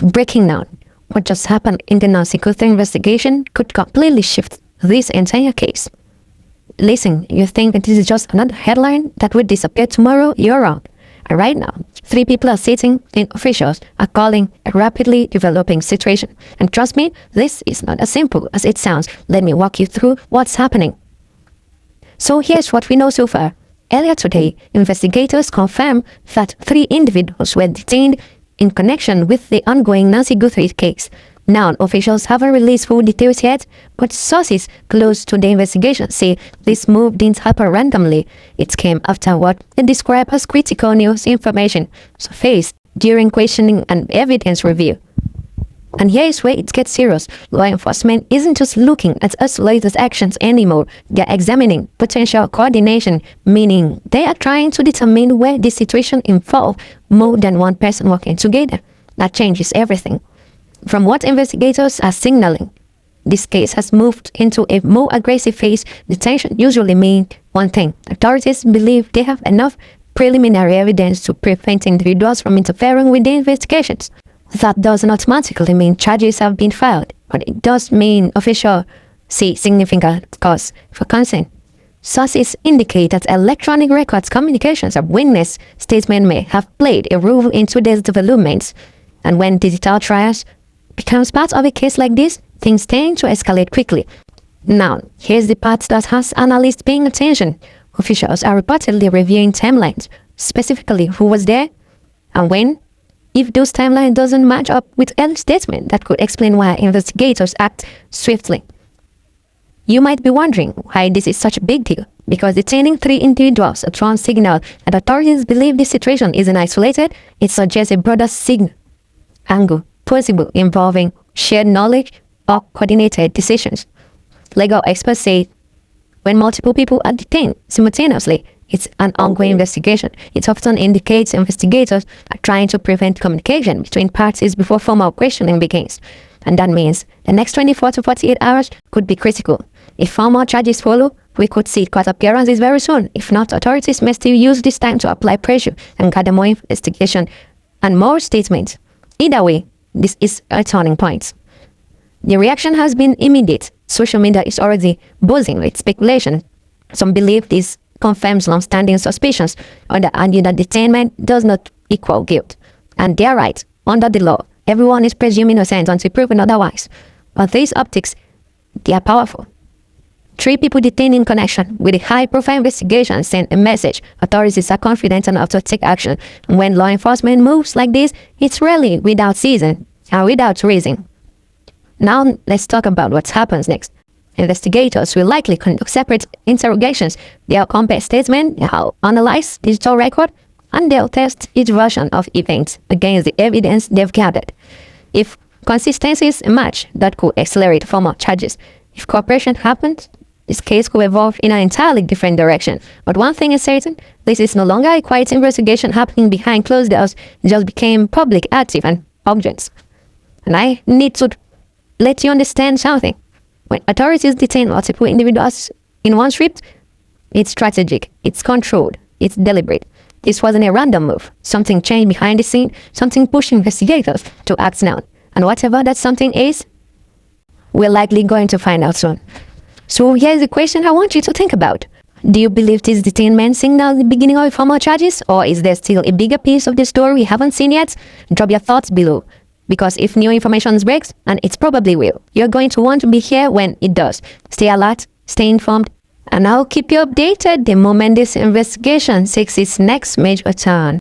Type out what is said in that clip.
Breaking down what just happened in the Nancy Guthrie investigation could completely shift this entire case. Listen, you think that this is just another headline that would disappear tomorrow? You're wrong. And right now, 3 people are sitting in officials are calling a rapidly developing situation. And trust me, this is not as simple as it sounds. Let me walk you through what's happening. So here's what we know so far. Earlier today, investigators confirmed that 3 individuals were detained in connection with the ongoing Nancy Guthrie case. Now, officials haven't released full details yet, but sources close to the investigation say this move didn't happen randomly. It came after what they describe as critical news information surfaced during questioning and evidence review. And here's where it gets serious. Law enforcement isn't just looking at isolated actions anymore. They're examining potential coordination, meaning they are trying to determine where the situation involves more than one person working together. That changes everything. From what investigators are signaling, this case has moved into a more aggressive phase. Detention usually means one thing. Authorities believe they have enough preliminary evidence to prevent individuals from interfering with the investigations. That doesn't automatically mean charges have been filed, but it does mean officials see significant cause for concern. Sources indicate that electronic records communications of witness statements may have played a role in today's developments. And when digital trials becomes part of a case like this, things tend to escalate quickly. Now, here's the part that has analysts paying attention. Officials are reportedly reviewing timelines, specifically who was there and when. If those timelines doesn't match up with any statement, that could explain why investigators act swiftly. You might be wondering why this is such a big deal. Because detaining 3 individuals, a strong signal that authorities believe this situation isn't isolated, it suggests a broader angle possible involving shared knowledge or coordinated decisions. Legal experts say when multiple people are detained simultaneously, it's an ongoing investigation. It often indicates investigators are trying to prevent communication between parties before formal questioning begins. And that means the next 24 to 48 hours could be critical. If formal charges follow, we could see court appearances very soon. If not, authorities may still use this time to apply pressure and gather more investigation and more statements. Either way, this is a turning point. The reaction has been immediate. Social media is already buzzing with speculation. Some believe this confirms long-standing suspicions, others argue that detainment does not equal guilt. And they're right. Under the law, everyone is presumed innocent until proven otherwise. But these optics, they are powerful. 3 people detained in connection with a high-profile investigation send a message. Authorities are confident enough to take action. And when law enforcement moves like this, it's rarely without season and without reason. Now, let's talk about what happens next. Investigators will likely conduct separate interrogations. They'll compare statements, they'll analyze digital record, and they'll test each version of events against the evidence they've gathered. If consistencies emerge, that could accelerate formal charges. If cooperation happens, this case could evolve in an entirely different direction. But one thing is certain, this is no longer a quiet investigation happening behind closed doors. It just became public, active, and urgent. And I need to let you understand something. When authorities detain multiple individuals in one script, it's strategic, it's controlled, it's deliberate. This wasn't a random move. Something changed behind the scene, something pushed investigators to act now. And whatever that something is, we're likely going to find out soon. So here's the question I want you to think about. Do you believe this detainment signals the beginning of formal charges, or is there still a bigger piece of the story we haven't seen yet? Drop your thoughts below. Because if new information breaks, and it probably will, you're going to want to be here when it does. Stay alert, stay informed, and I'll keep you updated the moment this investigation takes its next major turn.